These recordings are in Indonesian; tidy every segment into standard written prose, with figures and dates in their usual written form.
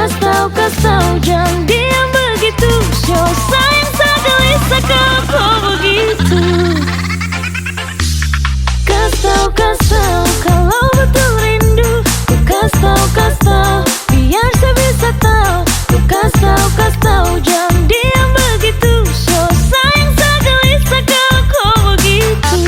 Kasih tahu jangan diam begitu. Show sayang sekali kau kok begitu. Kasih tahu kalau betul rindu. Ku kasih tahu biar saya bisa tahu. Ku kasih tahu jangan diam begitu. Show sayang sekali kau kok begitu.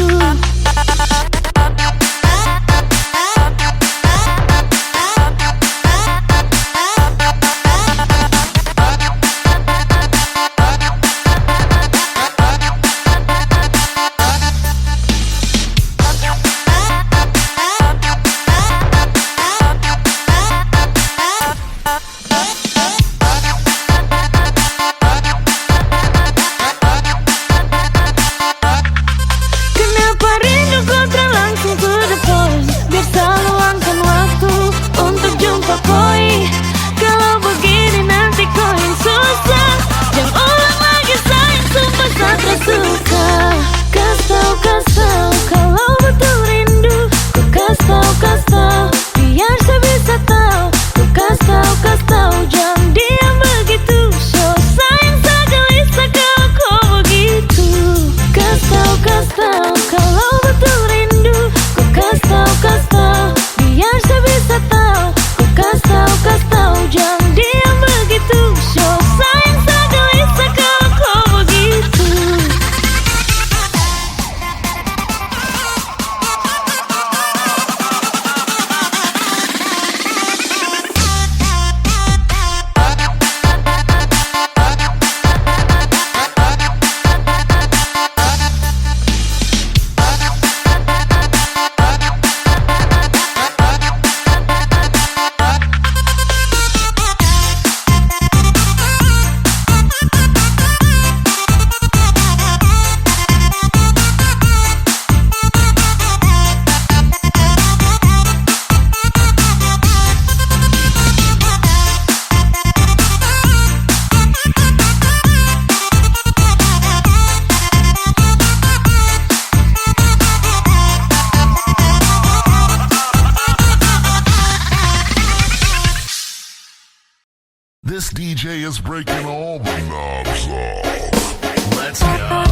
This DJ is breaking all the knobs off. Let's go.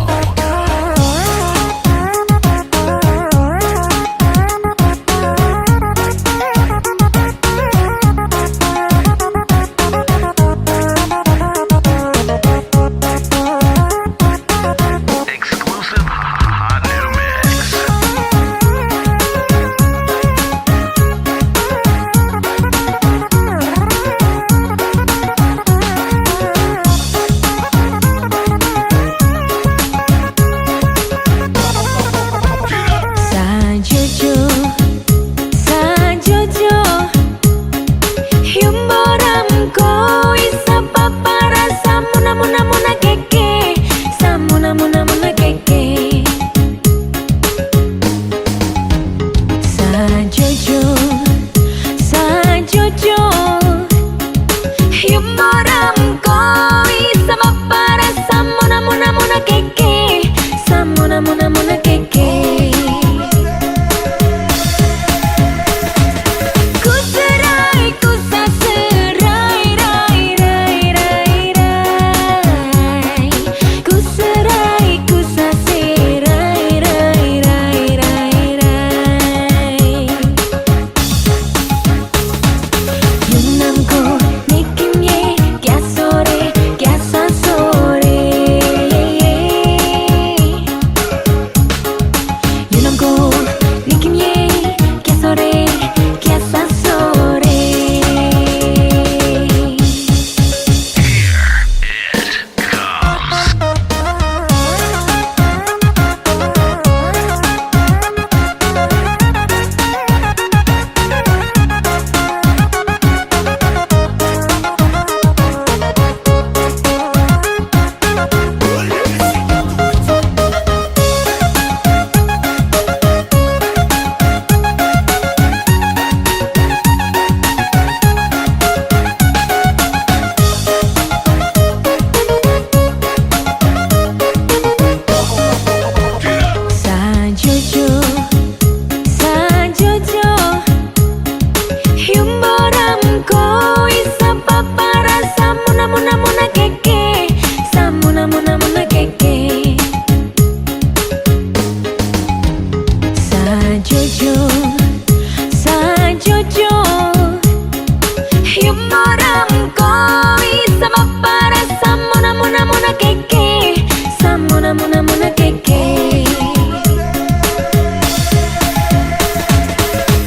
keke.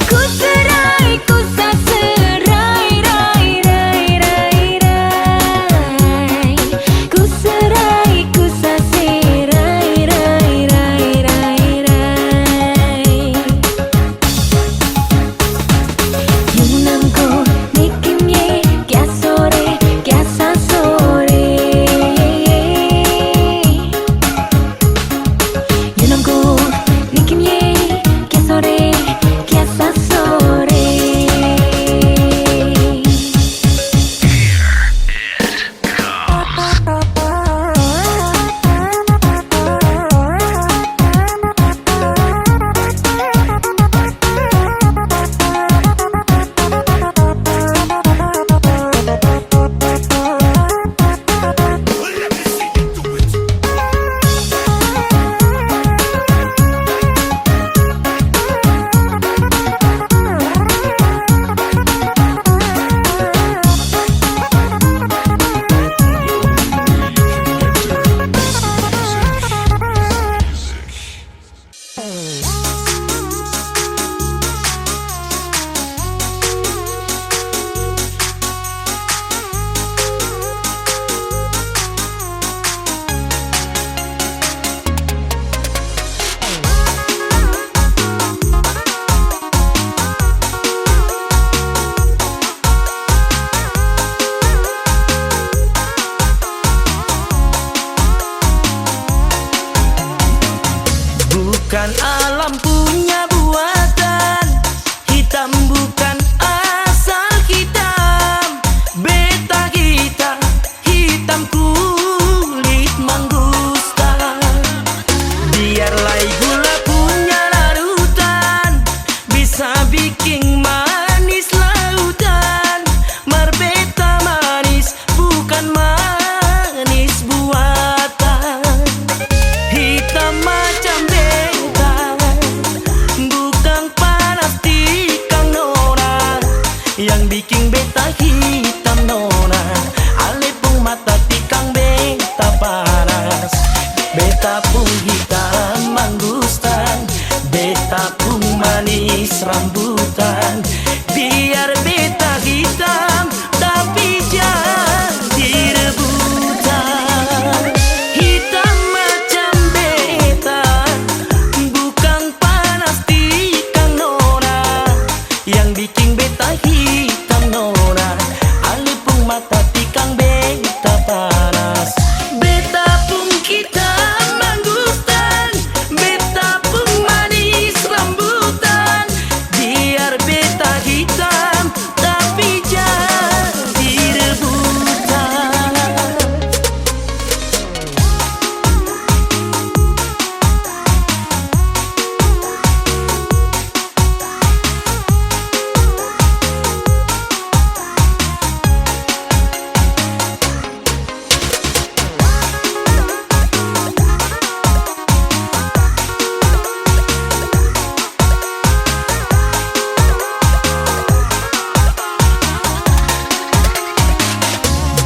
Ku serai, ku saserai, rai, rai, rai, rai. Ku serai, ku saserai, rai, rai, rai, rai. Yunamku nikimye kya sore, kya sa sore. Yunamku nikimye kya sore, kya sa sore. Bukan alam punya buatan, hitam bukan asal hitam. Beta kita hitam kulit manggusta. Biarlah gula punya larutan, bisa bikin manis lautan. Marbeta manis bukan manis buatan. Hitam macam yang bikin beta hitam nona. Ale pung mata tikang beta panas. Beta pung hitam mangustan, beta pung manis rambutan. Biar beta hitam tapi jadi rebutan. Hitam macam beta bukan panas tikang nona. Yang bikin beta hitam nona. Ale pung mata tikang beta panas. Beta pung hitam mangustan, beta pung manis rambutan. Biar beta hitam tapi jadi rebutan.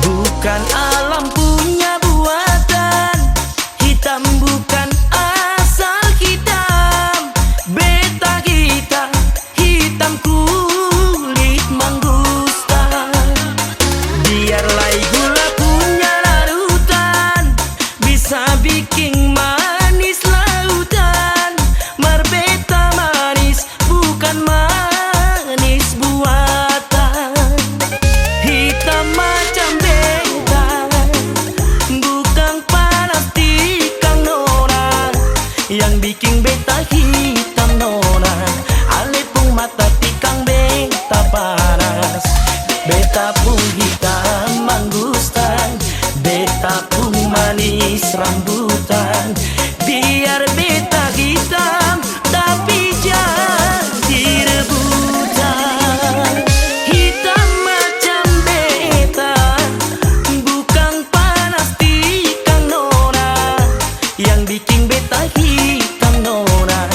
Bukan alam punya buatan, hitam bukan asal hitam. Beta kita hitam kulit manggusta. Biarlah gula punya larutan, bisa bikin manis lautan. Marbeta manis bukan manis buatan. Hitam macam yang bikin beta hitam nona. Ale pung mata tikang beta panas. Beta pung hitam mangustan, beta pung manis rambutan. Biar beta hitam tapi jadi rebutan. Hitam macam beta bukan panas tikang nona. Yang bikin beta hitam nona.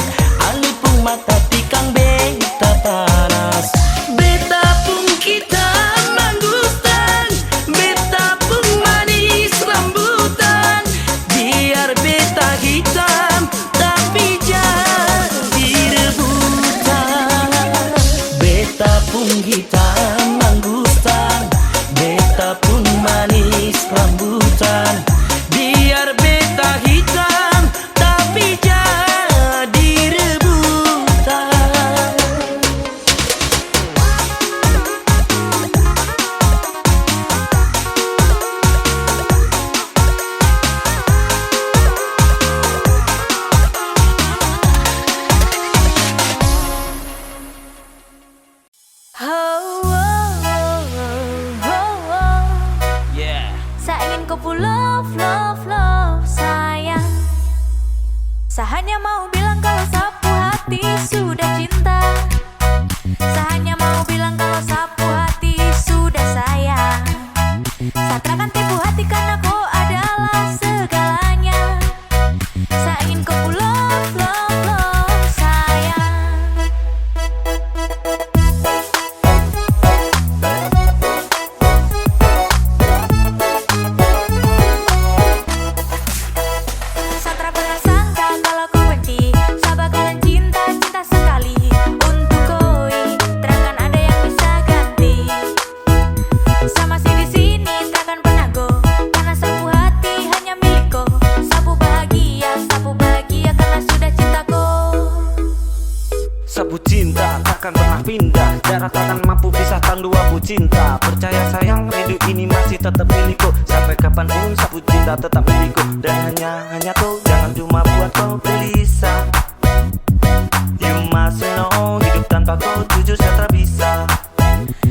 Ale pung mata tikang beta panas. Beta pung hitam mangustan, beta pung manis rambutan. Biar beta hitam Saya hanya mau bilang kalau sapu hati sudah cinta. Saya hanya mau bilang kalau sapu hati sudah sayang. Saya takkan tipu hati karena kau adalah segalanya. Saya ingin kau love, love, love, sayang. Saya tak pernah sangka kalau kau benci. Saya bakalan cinta, cinta sekali untuk koi. Takkan ada yang bisa ganti. Saya masih di sini, takkan pernah go. Karena sapu hati hanya milikku. Sapu bahagia karena sudah cintaku. Sapu cinta takkan pernah pindah. Jarak takkan mampu pisahkan dua bu cinta. Percaya sayang, rindu ini masih tetap milikku. Sampai kapanpun sapu cinta tetap milikku. Dan hanya kau, jangan cuma buat kau gelisah. You must know, hidup tanpa kau jujur saya tak bisa.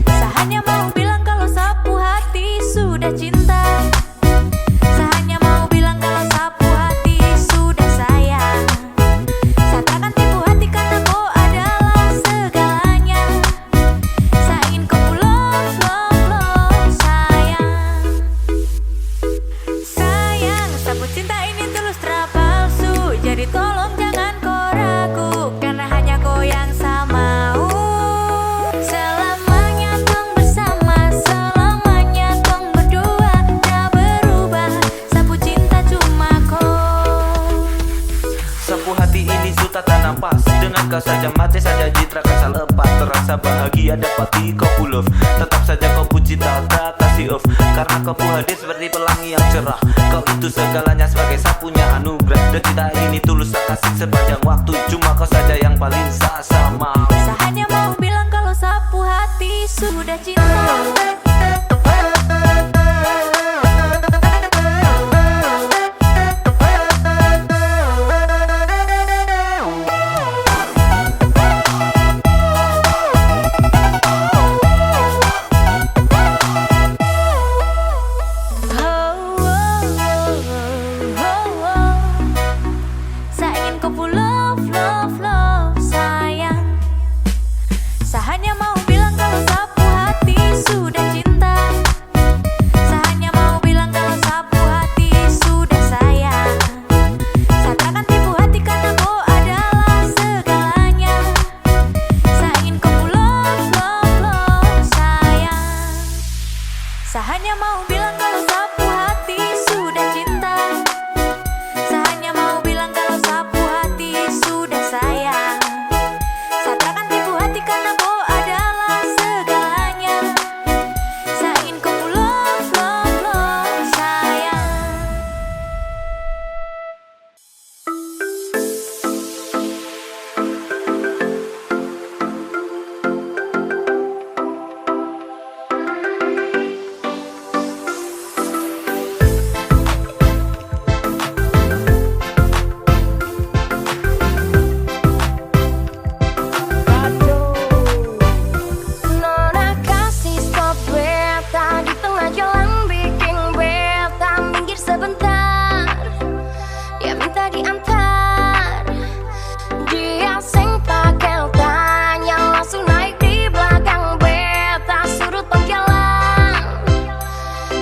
Saya hanya mau bilang kalau sapu hati sudah cinta. Saya hanya mau bilang kalau sapu hati sudah sayang. Saya takkan tipu hati karena kau adalah segalanya. Saya ingin kau love, love, love, sayang. Sayang, sapu cinta ini tulus tak palsu. Jadi tolong jangan kau ragu, karena hanya kau yang saya mau. Selamanya tong bersama, selamanya tong berdua. Tak berubah, sapu cinta cuma kau. Sapu hati ini sudah tak nampas. Dengan kau saja mati saja jitra kasa lepas. Terasa bahagia dapati kau love. Tetap saja kau puji tak kasih off. Karena kau hadir seperti pelangi yang cerah. Kau itu segalanya sebagai sapunya anugerah. Dan cinta ini tulus tak kasih sepanjang waktu. Cuma kau saja yang paling sama. Saya hanya mau bilang kalau sapu hati sudah cinta. Saya ingin kau love, love, love, sayang. Saya hanya mau bilang kalau sapu hati sudah cinta. Saya hanya mau bilang kalau sapu hati sudah sayang. Saya takkan tipu hati karena kau adalah segalanya. Saya ingin kau love, love, love, sayang. Saya hanya mau bilang kalau sapu hati sudah cinta. Saya hanya mau bilang kalau sapu hati sudah sayang. Saya takkan tipu hati karena kau adalah segalanya. Saya ingin kau love, love, love, sayang. Nona kasih stop beta di tengah jalan bikin beta minggir sebentar. Dia minta diantar. Dia seng pakai tanya langsung naik di belakang beta suruh tong jalan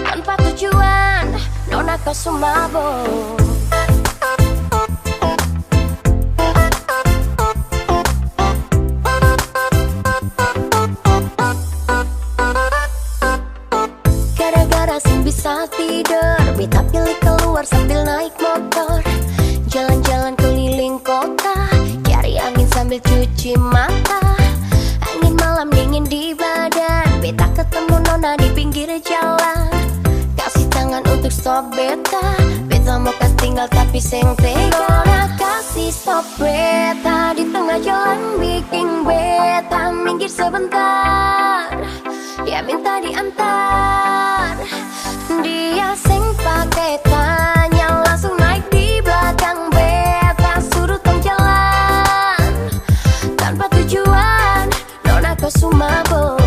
tanpa tujuan. Nona kau sumabok. Gara-gara sing bisa tidur, beta pilih keluar sambil naik motor. Jalan-jalan keliling kota, cari angin sambil cuci mata. Angin malam dingin di badan, beta ketemu nona di pinggir jalan. Kasih tangan untuk stop beta, beta mau kas tinggal tapi seng tega. Nona kasih stop beta di tengah jalan bikin beta minggir sebentar. Dia minta diantar. Dia seng pakai tanya langsung naik di belakang beta suruh tong jalan tanpa tujuan. Nona kau sumabok.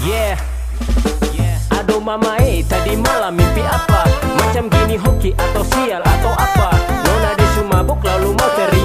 Yeah, aduh mama tadi malam mimpi apa? Macam gini hoki atau sial atau apa? Nona di sumabok lalu mau teriak.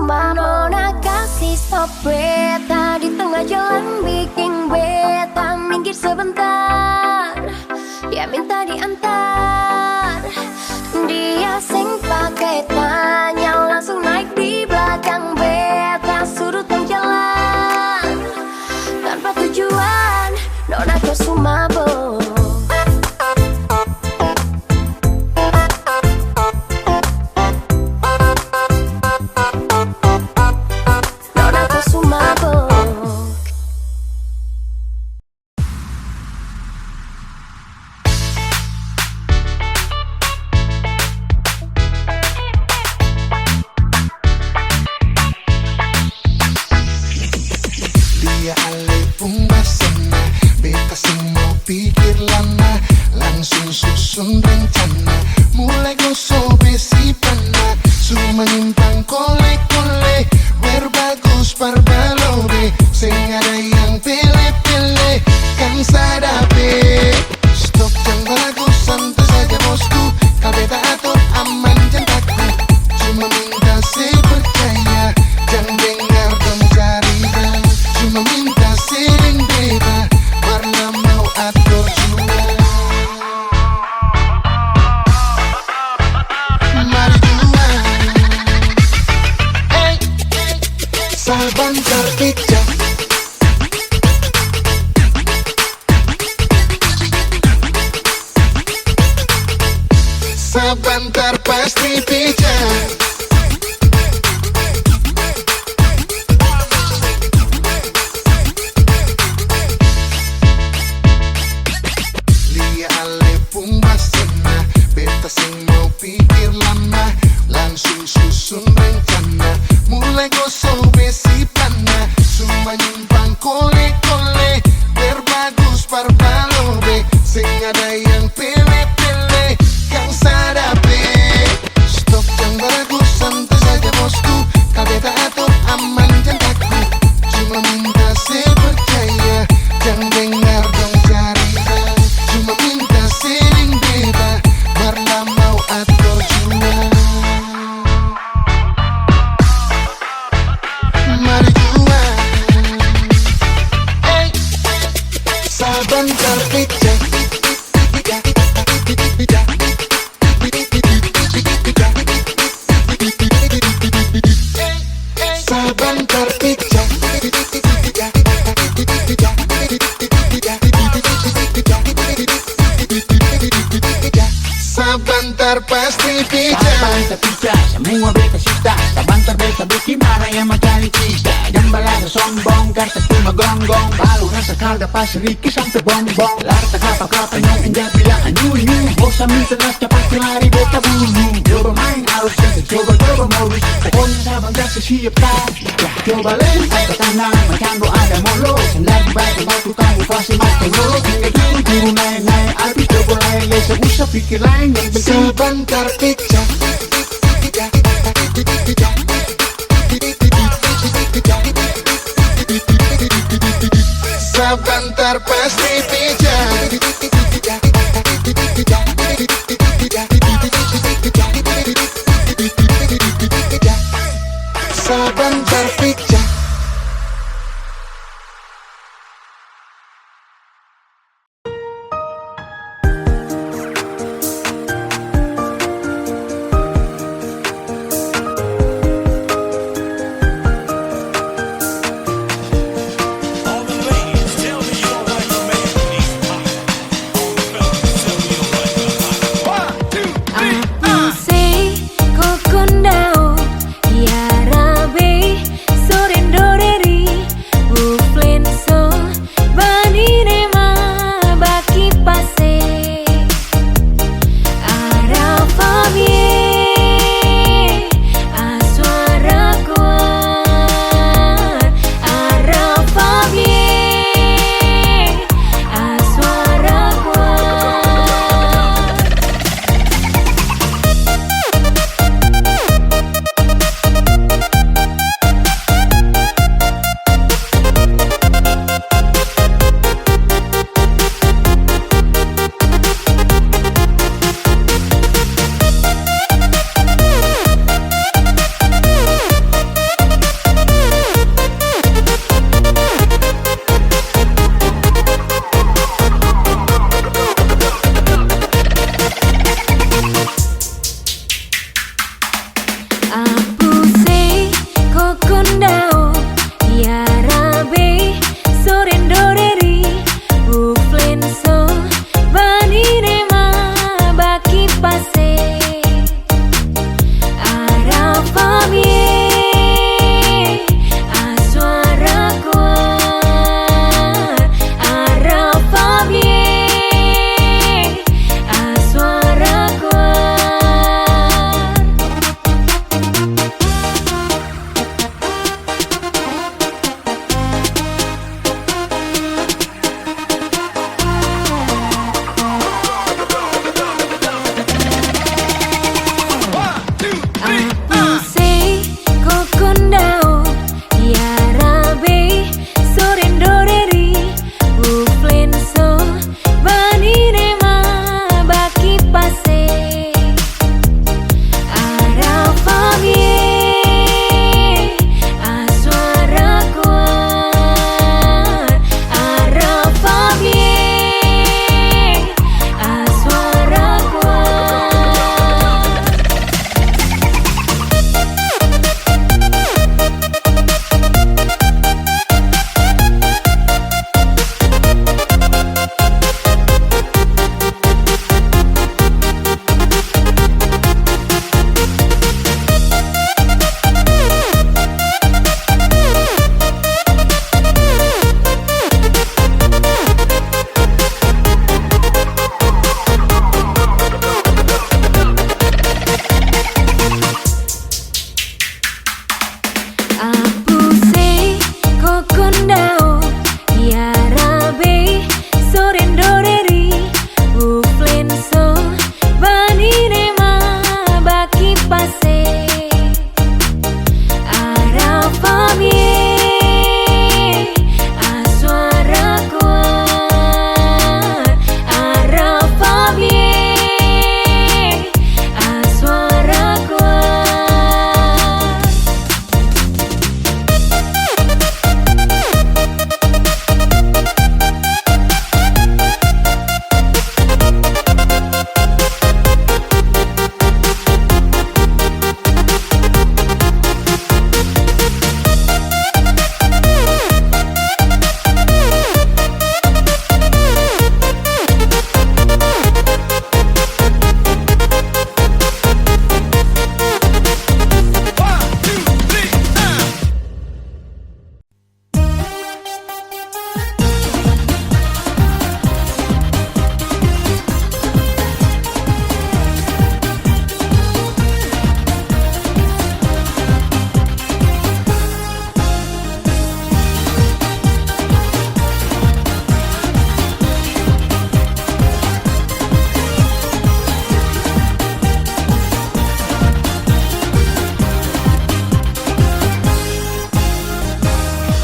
suma nona kasih stop beta di tengah jalan bikin beta minggir sebentar. Dia minta diantar, dia sing pakai tanya langsung naik di belakang beta surutan jalan tanpa tujuan nona kau sumabok. Dia alay pumbasan na, beta sing mau pikir lama, langsung susun rencana, mulai gosok besipan na, cuma nyimpang kole-kole, berbagus parbalobe, sing ada yang pele-pele, kan sadape, stok yang bagus santai saja bosku, kau beta atur aman jantaku, cuma minta sepercaya, jangan dengar dong cari dan cuma minta sering beta warna mau atur jua. Mari jua, saban terpijak, sebentar pasti pijak. Beta sing mau pikir lama, langsung susun rencana, mulai gosok besi panah, cuma nyimpang kole-kole, berbagus parbalobe, sing ada yang pele-pele, yang sadape, stok yang bagus santai saja bosku, kau beta atur aman jantaku, cuma minta sepercaya, jangan dengar dong cari dan, cuma minta sering beta warna mau atur jua. Mari jua, saban terpijak, saban terpijak, sebentar pasti pijak. Saban terpijak, semua beta sita, sabantar beta bikin marah yang mencari cita, yang balada sombong, karta cuma gonggong, balu rasa kalda pas riki sampai bongbong, larta kelapa-kelapa yang indah bilang anyu-nyu, bosan minta ras cepat lari beta bulu, coba main alus dan coba modus, pokoknya saban kasih siap tak, coba lempar ke tanah, macam ada molo, sendal batu kamu pasti makan molo, hingga turun naik-naik api, coba lain usah pikir lain yang penting sebentar pijak, sebentar pasti pijak, sebentar pijak. Say kokondao ya rabe sore Apuse kokondao Yarabe sorendoreri Uflenso banirema baki pase Arafamie aswara kuat Arafamie aswara kuat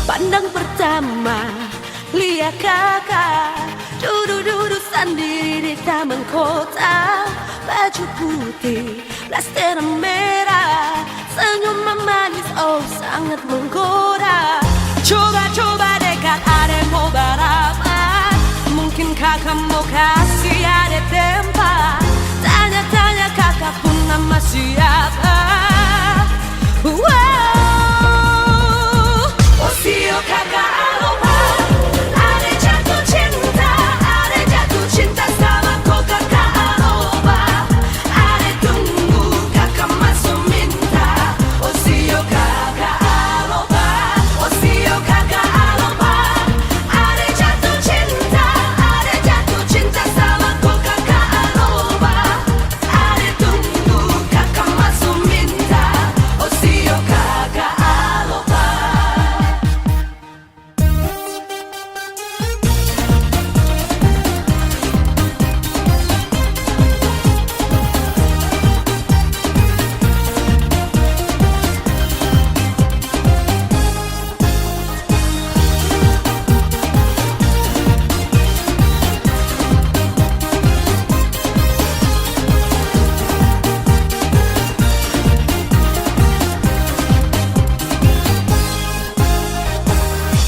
Pandang pertama lihat kakak duduk-duduk sendiri di taman kota Baju putih, blaster merah Senyum manis, oh sangat menggoda Coba-coba dekat ada mau balapan Mungkin kakak mau kasih ada tempat Tanya-tanya kakak pun nama siapa Wow. Osio kakak aloha Ada jatuh cinta sama kau kakak aloha Ada tunggu kakak masuk minta Osio kakak aloha Osio kakak aloha Ada jatuh cinta sama kau kakak aloha Ada tunggu kakak masuk minta Osio kakak aloha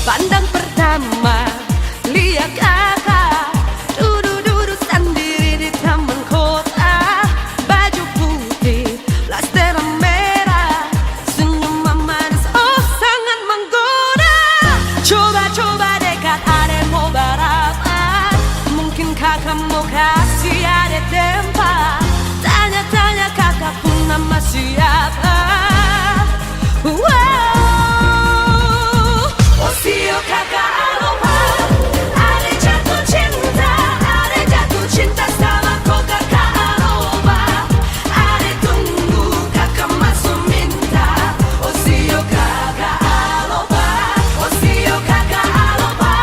Pandang pertama lihat kakak duduk-duduk sendiri di taman kota Baju putih, blaster merah Senyum manis, oh sangat menggoda Coba-coba dekat ada mau balapan Mungkin kakak mau kasih ada tempat Tanya-tanya kakak pun nama siapa Wow. Osio kakak aloha Ada jatuh cinta sama kau kakak aloha Ada tunggu kakak masuk minta Osio kakak aloha Osio kakak aloha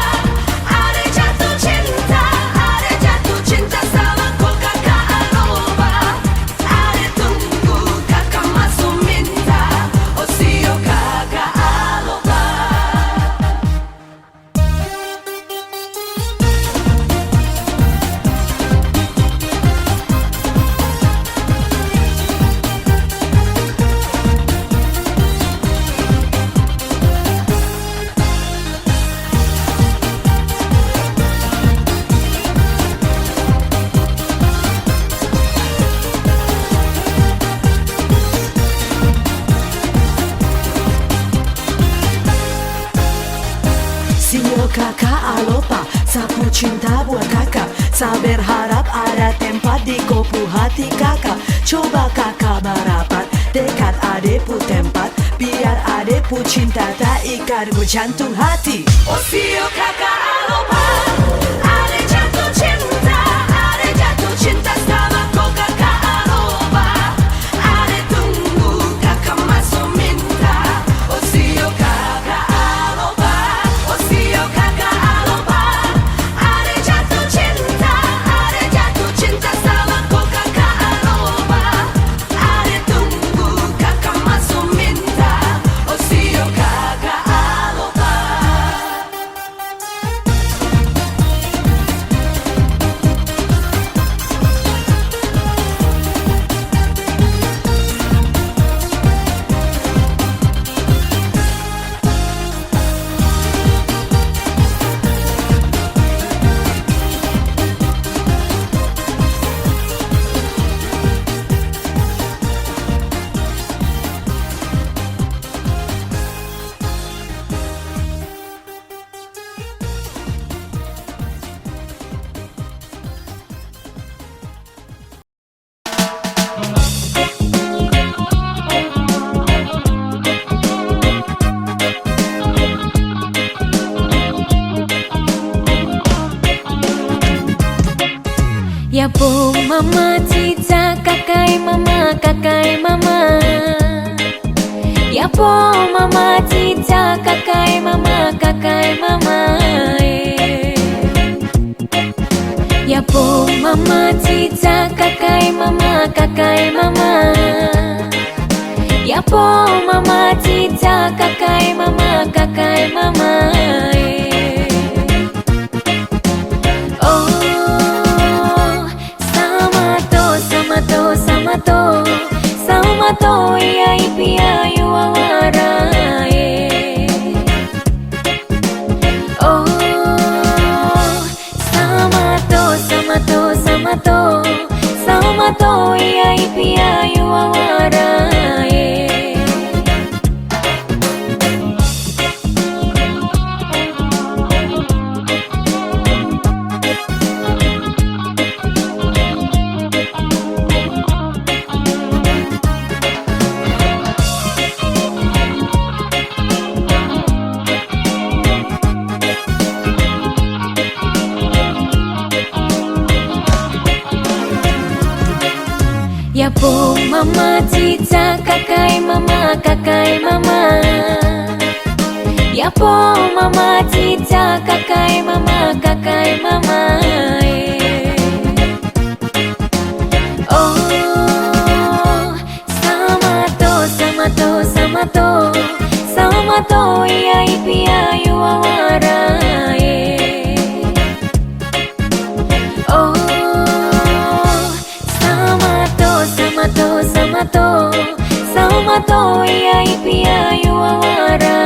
Ada jatuh cinta sama kau kakak aloha Ada tunggu kakak masuk minta Osio kakak aloha Sio kakak aloha, sapu cinta buat kakak Saya berharap ada tempat di kopu hati kakak Coba kakak merapat dekat adepu tempat Biar adepu cinta tak ikat gue jantung hati Osio kakak aloha Ada jatuh cinta sama kau kakak aloha Ada tunggu kakak masuk minta Osio Yapo mama cica kakai mama kakai mama. Yapo mama cica kakai mama kakai mama. Yapo mama cica kakai mama kakai mama. Yapo mama cica kakai mama kakai mama. Oh, Samato iya ipia yuawara. Oh, Samato iya ipia yuawara. Yapo mama cica kakai mama kakai mama. Yapo mama cica kakai mama kakai mama. Oh, Samato iya ipia yuawara. Oh, Samato iya ipia yuawara.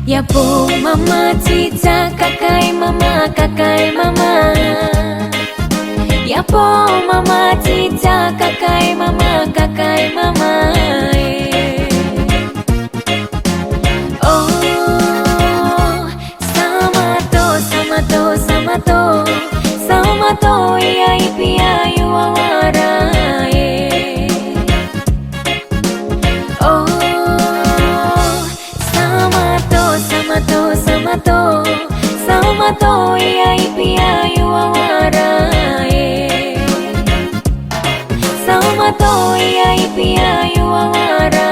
Yapo mama cica kakai mama kakai mama. Yapo mama cica kakai mama kakai mama. Oh, Samato iya ipia yuawara. Oh, Samato iya ipia yuawara. Samato iya ipia yuawara.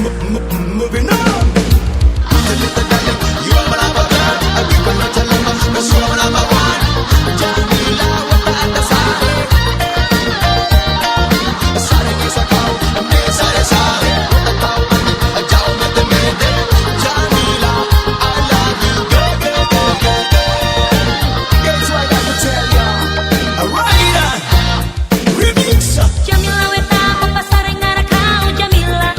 moving on. Angelita darling, you are my number one. I give you my challenge, cause you are my number one. Jamila, wata ata sare. Sare kisa kau, me sare sare. Wata kau mani, ajao mete mete. Jamila, I love you, go go go go go. Guess what I got to tell ya? Alright, remix. Jamila weta papasare ngara kau Jamila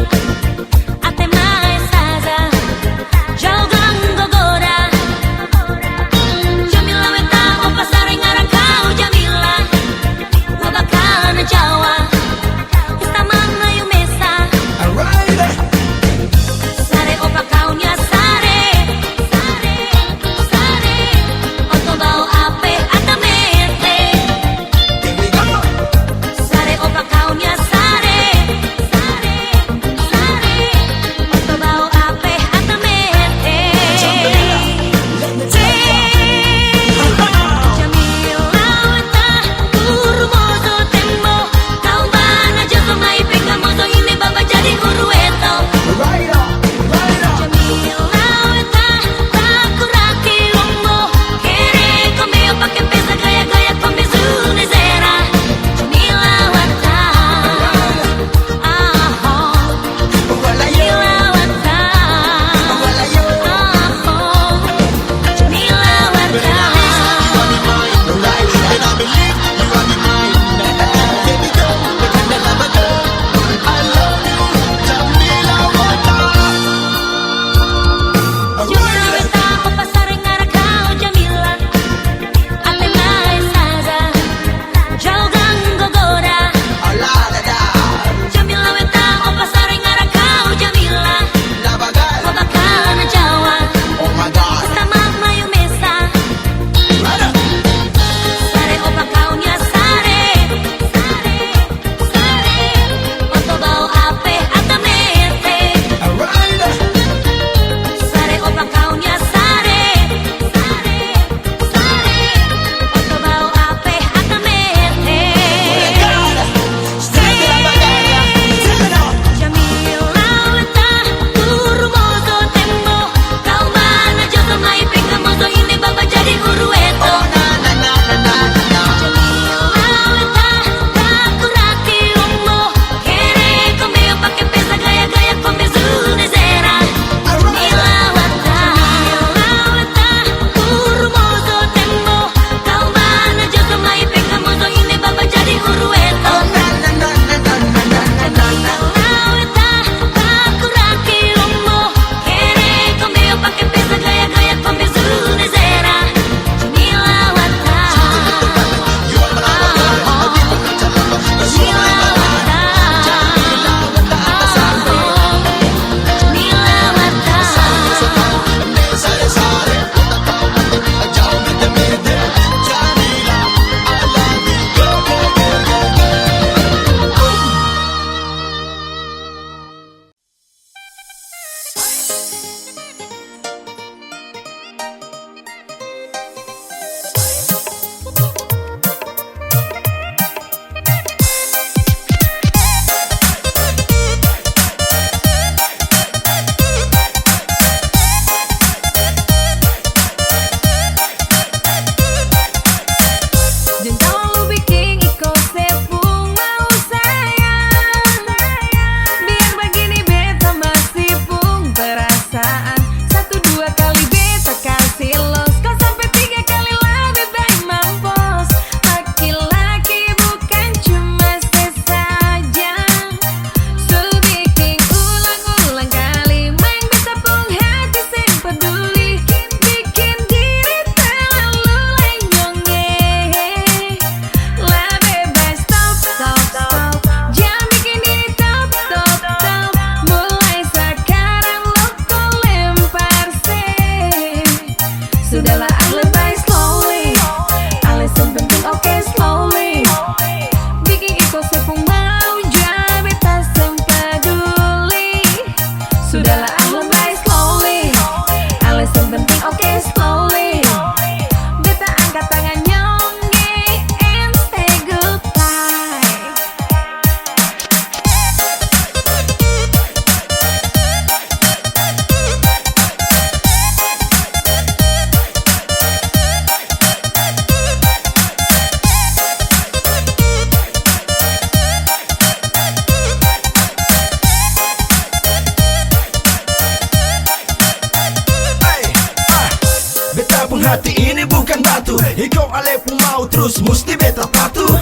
Ikaw alay pumaw terus musti beta patuh.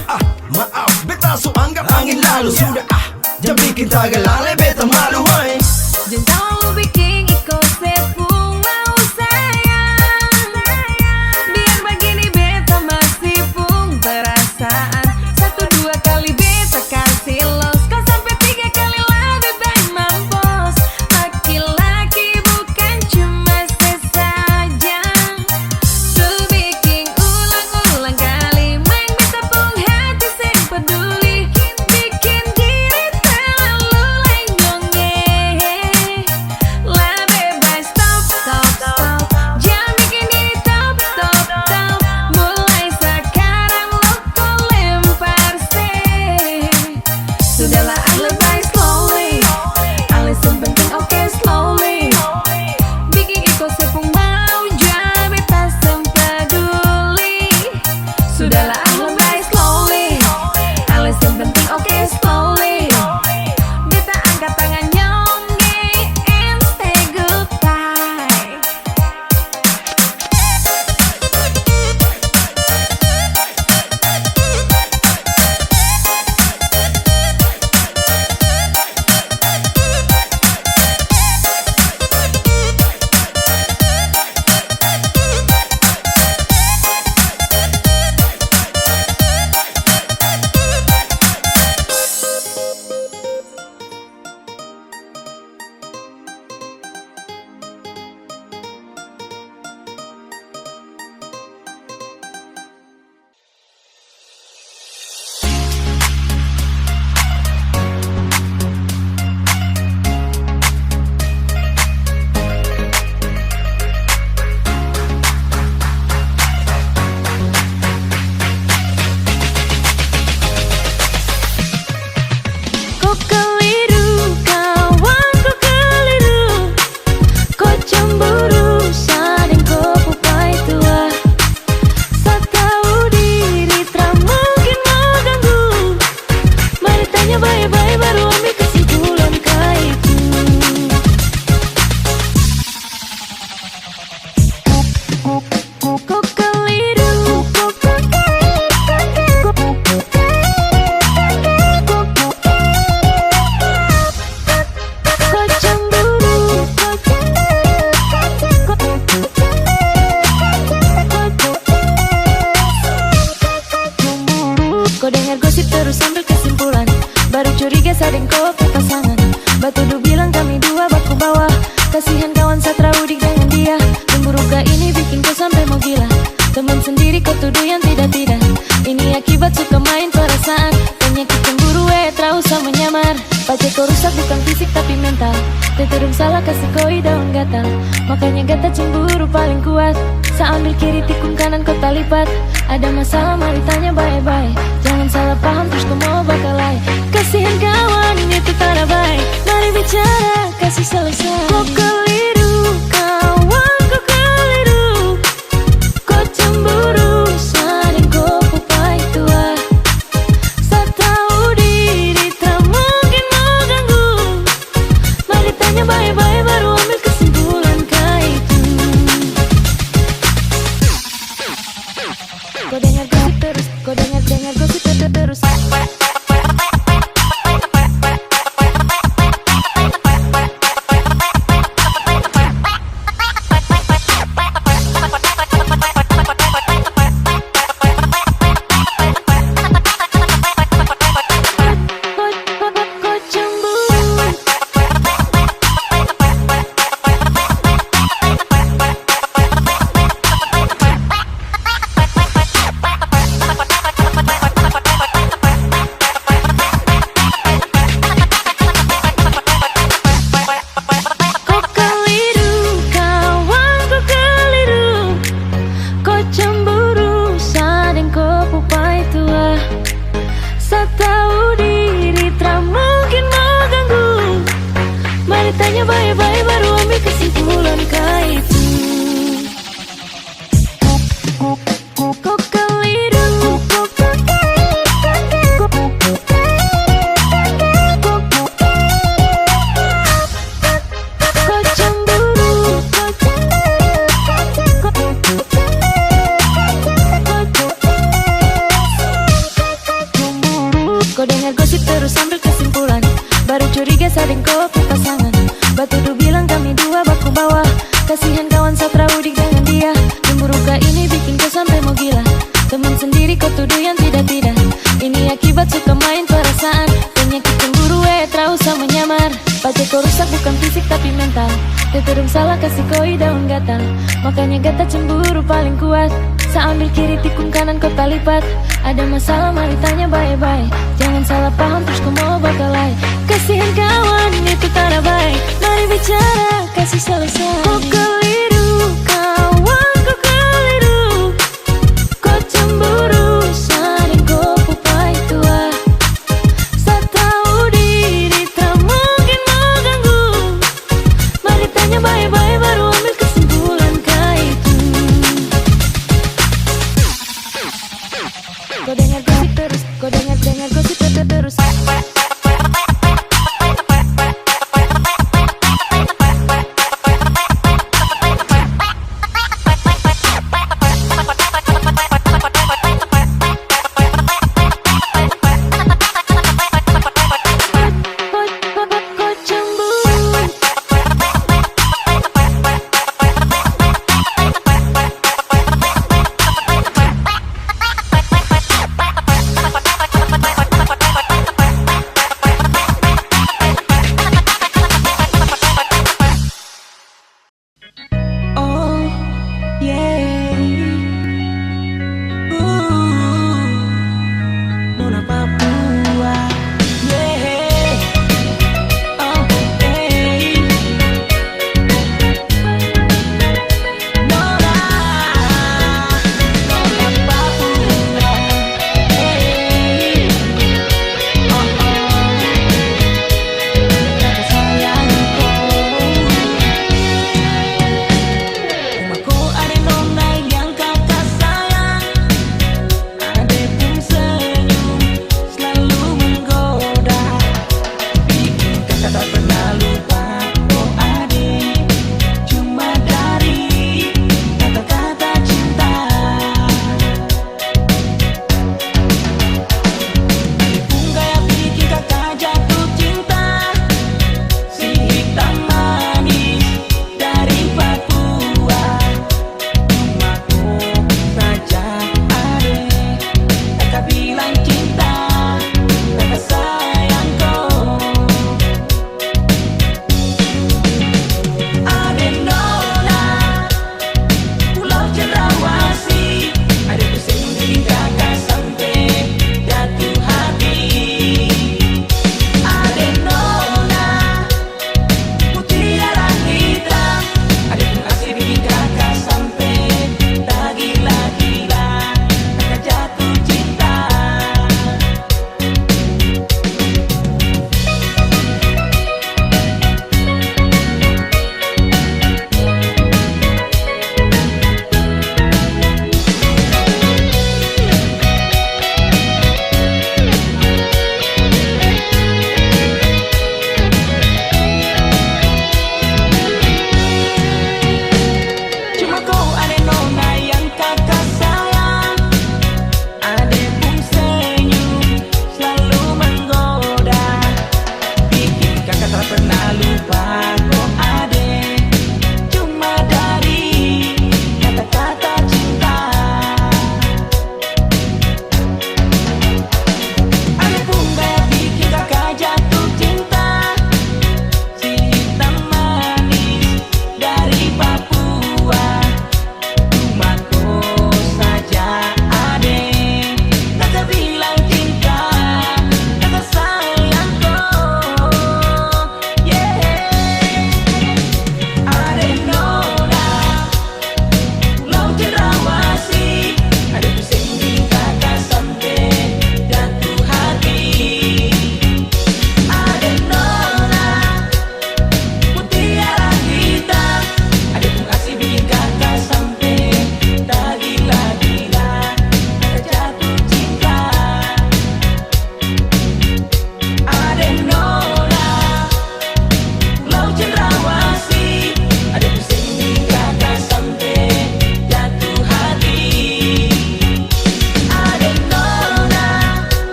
Maaf beta so anggap angin lalu. Sudah jangan bikin tagalalai beta malu hai. Jangan terlalu bikin iko sepung mau sayang. Biar begini beta masih pun perasaan. 1-2 kali beta kasih los, kau sampai 3 kali lebih baik mampus. Laki-laki bukan cuma sesaja. Su bikin ulang-ulang kali, main beta pun hati sing peduli. Bikin diri terlalu lenjonge. Lah bebas stop, stop, stop. Jangan bikin diri top, top, top. Mulai sekarang lo kau lempar sih. Sudahlah lebay slowly. Alasan penting oke slowly. Bikin iko sepung mau jangan beta sempeduli. Sudahlah lebay slowly. Alasan penting oke slowly. Beta angkat tangan nyongge and say goodbye. Kau keliru, kawan kau keliru. Kau cemburu, sading kau pupai tua. Saat tahu diri, tak mungkin mau ganggu. Mari tanya baik-baik baru ambil kesimpulan kau itu. Kau keliru, kau cemburu, kau dengar gosip terus ambil kesimpulan. Baru curiga sading kau ke pasangan. Batu du bilang kami dua baku bawah. Kasihan kawan satra udik dengan dia. Cemburu ini bikin kau sampai mau gila. Teman sendiri kau tuduh yang tidak-tidak. Ini akibat suka main perasaan. Penyakit cemburu terus sama nyamar. Pacar kau rusak bukan fisik tapi mental. Terterung salah kasih koi daun gatal. Makanya gata cemburu paling kuat. Sambil kiri tikung kanan kau talipat. Ada masalah mari tanya baik-baik. Jangan salah paham terus kau mau bakalai. Kasihan kawan itu tak baik. Mari bicara kasih selesai. Kau keliru, kawan kau keliru. Kau cemburu, sading kau pupai tua. Saat tahu diri tak mungkin mau ganggu. Mari tanya baik-baik baru ambil kesimpulan kau itu. Kau dengar gosip terus, kau dengar gosip terus. Kau cemburu. terus ambil kesimpulan. Baru curiga sading kopi pasangan. Batudu bilang kami dua baku bawa. Kasihan kawan satra udik dengan dia. Cemburu kah ini bikin kau sampai mau gila. Teman sendiri kau tuduh yang tidak-tidak. Ini akibat suka main perasaan. Penyakit cemburu terus sama nyamar. Pacar kau rusak bukan fisik tapi mental. Terus salah kasih koi daun gatal. Makanya gata cemburu paling kuat. Saya ambil kiri tikung kanan kau lipat. Ada masalah mari tanya baik-baik. Jangan salah paham terus kau mau bakalai. Kasihan kawan itu tanda baik. Mari bicara kasih selesai. Kau keliru kawan kau keliru. Kau cemburu saling kau pupai tua. Saya tahu diri tak mungkin mau ganggu. Mari tanya baik-baik baru ambil kesimpulan kah itu. Kau dengar gosip terus, kau dengar